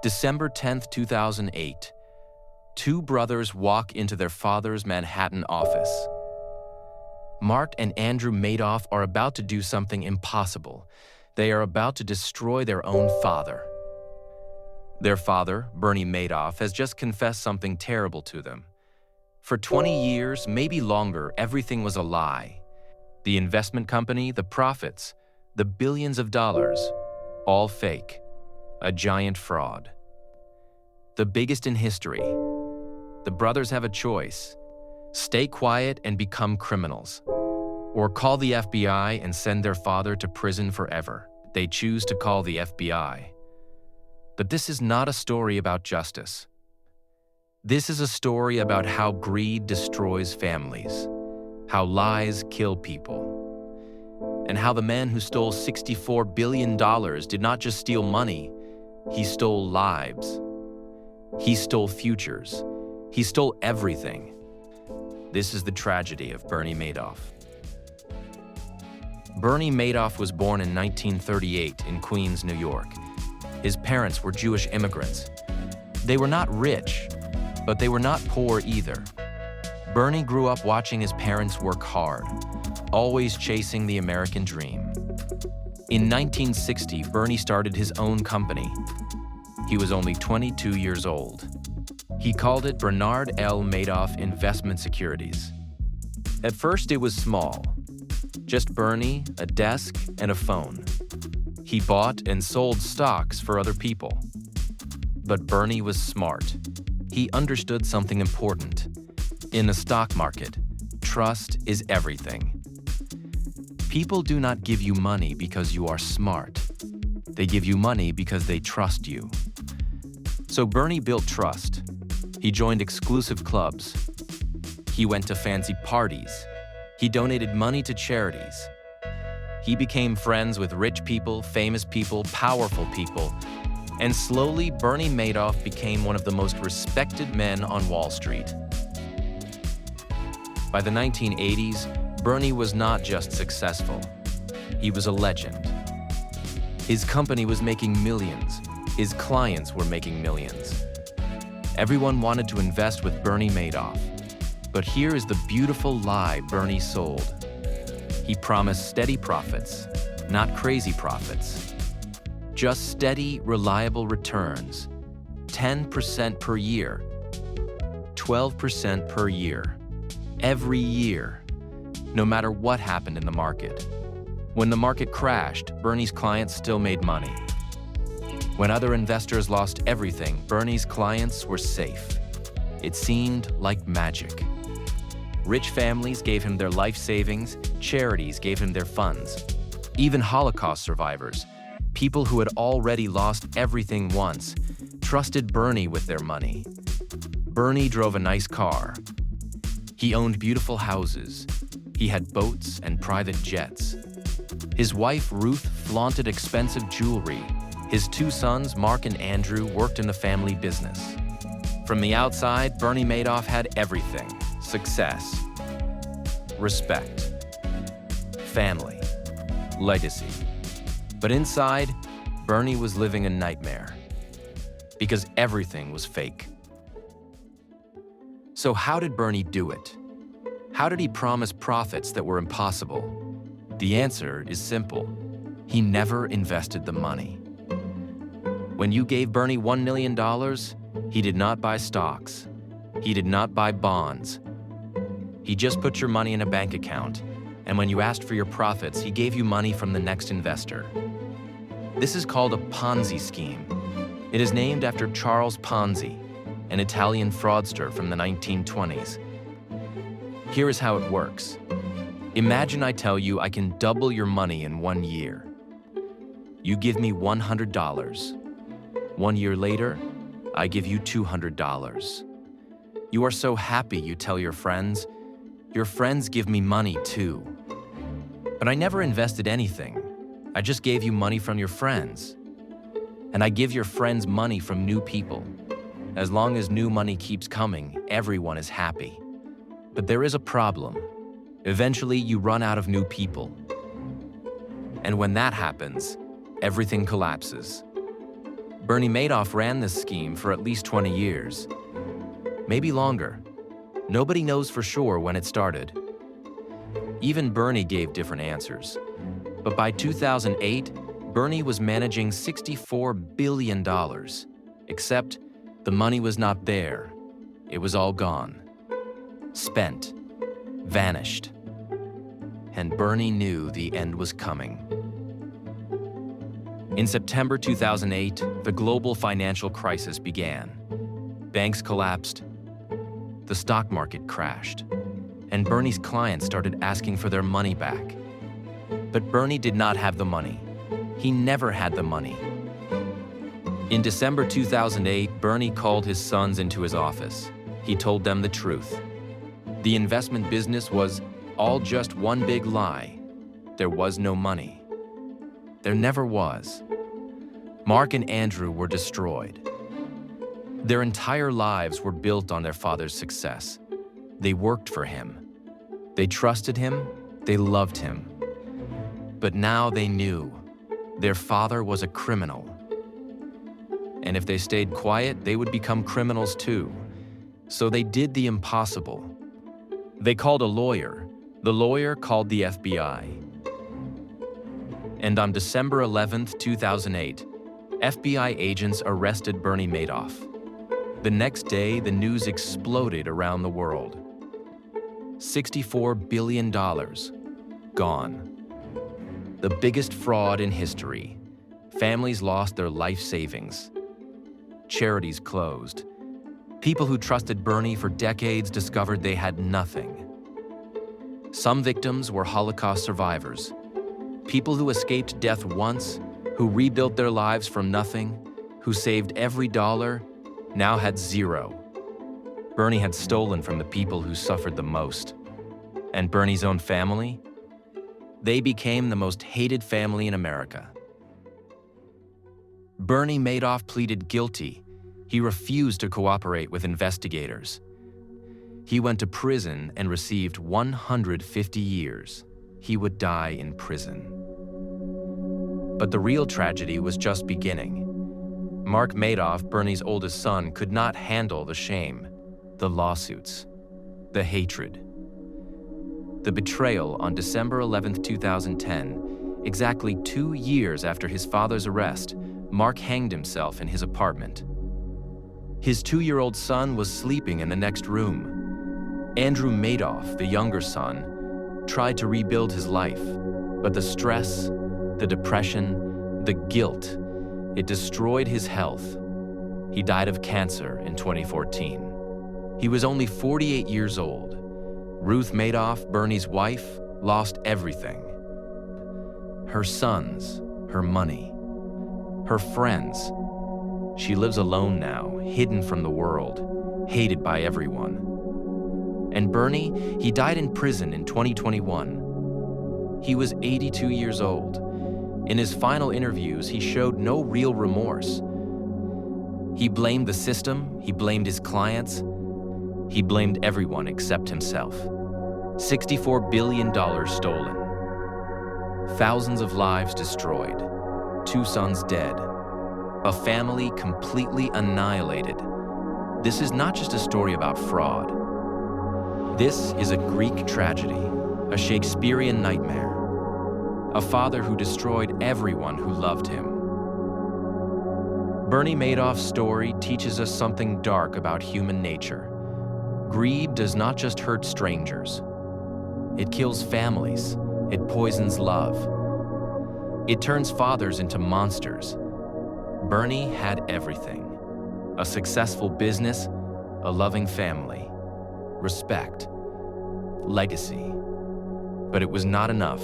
December 10, 2008. Two brothers walk into their father's Manhattan office. Mark and Andrew Madoff are about to do something impossible. They are about to destroy their own father. Their father, Bernie Madoff, has just confessed something terrible to them. For 20 years, maybe longer, everything was a lie. The investment company, the profits, the billions of dollars, all fake. A giant fraud. The biggest in history. The brothers have a choice: stay quiet and become criminals, or call the FBI and send their father to prison forever. They choose to call the FBI. But this is not a story about justice. This is a story about how greed destroys families, how lies kill people, and how the man who stole $64 billion did not just steal money, he stole lives. He stole futures. He stole everything. This is the tragedy of Bernie Madoff. Bernie Madoff was born in 1938 in Queens, New York. His parents were Jewish immigrants. They were not rich, but they were not poor either. Bernie grew up watching his parents work hard, always chasing the American dream. In 1960, Bernie started his own company. He was only 22 years old. He called it Bernard L. Madoff Investment Securities. At first, it was small. Just Bernie, a desk, and a phone. He bought and sold stocks for other people. But Bernie was smart. He understood something important. In the stock market, trust is everything. People do not give you money because you are smart. They give you money because they trust you. So Bernie built trust. He joined exclusive clubs. He went to fancy parties. He donated money to charities. He became friends with rich people, famous people, powerful people, and slowly Bernie Madoff became one of the most respected men on Wall Street. By the 1980s, Bernie was not just successful. He was a legend. His company was making millions. His clients were making millions. Everyone wanted to invest with Bernie Madoff. But here is the beautiful lie Bernie sold. He promised steady profits, not crazy profits. Just steady, reliable returns. 10% per year. 12% per year. Every year. No matter what happened in the market. When the market crashed, Bernie's clients still made money. When other investors lost everything, Bernie's clients were safe. It seemed like magic. Rich families gave him their life savings, charities gave him their funds. Even Holocaust survivors, people who had already lost everything once, trusted Bernie with their money. Bernie drove a nice car. He owned beautiful houses. He had boats and private jets. His wife, Ruth, flaunted expensive jewelry. His two sons, Mark and Andrew, worked in the family business. From the outside, Bernie Madoff had everything: success, respect, family, legacy. But inside, Bernie was living a nightmare because everything was fake. So how did Bernie do it? How did he promise profits that were impossible? The answer is simple. He never invested the money. When you gave Bernie $1 million, he did not buy stocks. He did not buy bonds. He just put your money in a bank account, and when you asked for your profits, he gave you money from the next investor. This is called a Ponzi scheme. It is named after Charles Ponzi, an Italian fraudster from the 1920s. Here is how it works. Imagine I tell you I can double your money in 1 year. You give me $100. 1 year later, I give you $200. You are so happy you tell your friends. Your friends give me money too. But I never invested anything. I just gave you money from your friends. And I give your friends money from new people. As long as new money keeps coming, everyone is happy. But there is a problem. Eventually, you run out of new people. And when that happens, everything collapses. Bernie Madoff ran this scheme for at least 20 years, maybe longer. Nobody knows for sure when it started. Even Bernie gave different answers. But by 2008, Bernie was managing $64 billion. Except the money was not there. It was all gone. Spent. Vanished. And Bernie knew the end was coming. In September 2008, the global financial crisis began. Banks collapsed. The stock market crashed. And Bernie's clients started asking for their money back. But Bernie did not have the money. He never had the money. In December 2008, Bernie called his sons into his office. He told them the truth. The investment business was all just one big lie. There was no money. There never was. Mark and Andrew were destroyed. Their entire lives were built on their father's success. They worked for him. They trusted him. They loved him. But now they knew their father was a criminal. And if they stayed quiet, they would become criminals too. So they did the impossible. They called a lawyer. The lawyer called the FBI. And on December 11th, 2008, FBI agents arrested Bernie Madoff. The next day, the news exploded around the world. $64 billion gone. The biggest fraud in history. Families lost their life savings. Charities closed. People who trusted Bernie for decades discovered they had nothing. Some victims were Holocaust survivors. People who escaped death once, who rebuilt their lives from nothing, who saved every dollar, now had zero. Bernie had stolen from the people who suffered the most. And Bernie's own family? They became the most hated family in America. Bernie Madoff pleaded guilty. He refused to cooperate with investigators. He went to prison and received 150 years. He would die in prison. But the real tragedy was just beginning. Mark Madoff, Bernie's oldest son, could not handle the shame, the lawsuits, the hatred. The betrayal on December 11, 2010, exactly 2 years after his father's arrest, Mark hanged himself in his apartment. His 2-year-old son was sleeping in the next room. Andrew Madoff, the younger son, tried to rebuild his life, but the stress, the depression, the guilt, it destroyed his health. He died of cancer in 2014. He was only 48 years old. Ruth Madoff, Bernie's wife, lost everything. Her sons, her money, her friends. She lives alone now, hidden from the world, hated by everyone. And Bernie, he died in prison in 2021. He was 82 years old. In his final interviews, he showed no real remorse. He blamed the system, he blamed his clients, he blamed everyone except himself. $64 billion stolen. Thousands of lives destroyed. 2 sons dead. A family completely annihilated. This is not just a story about fraud. This is a Greek tragedy, a Shakespearean nightmare. A father who destroyed everyone who loved him. Bernie Madoff's story teaches us something dark about human nature. Greed does not just hurt strangers. It kills families. It poisons love. It turns fathers into monsters. Bernie had everything. A successful business, a loving family, respect, legacy. But it was not enough.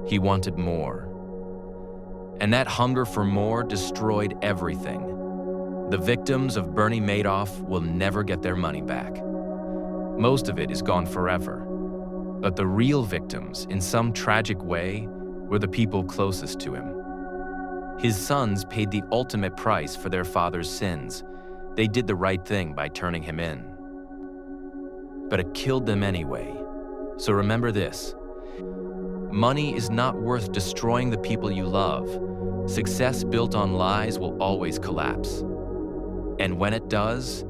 He wanted more. And that hunger for more destroyed everything. The victims of Bernie Madoff will never get their money back. Most of it is gone forever. But the real victims, in some tragic way, were the people closest to him. His sons paid the ultimate price for their father's sins. They did the right thing by turning him in. But it killed them anyway. So remember this. Money is not worth destroying the people you love Success built on lies will always collapse. And when it does,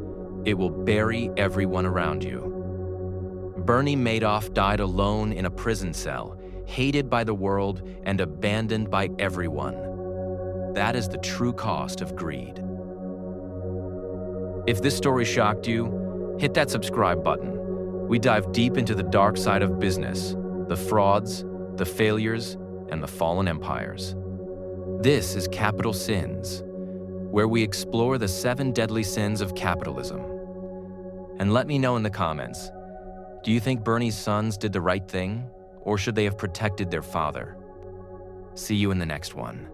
it will bury everyone around you. Bernie Madoff died alone in a prison cell, hated by the world and abandoned by everyone. That is the true cost of greed. If this story shocked you, hit that subscribe button. We dive deep into the dark side of business, the frauds, the failures, and the fallen empires. This is Capital Sins, where we explore the 7 deadly sins of capitalism. And let me know in the comments, do you think Bernie's sons did the right thing, or should they have protected their father? See you in the next one.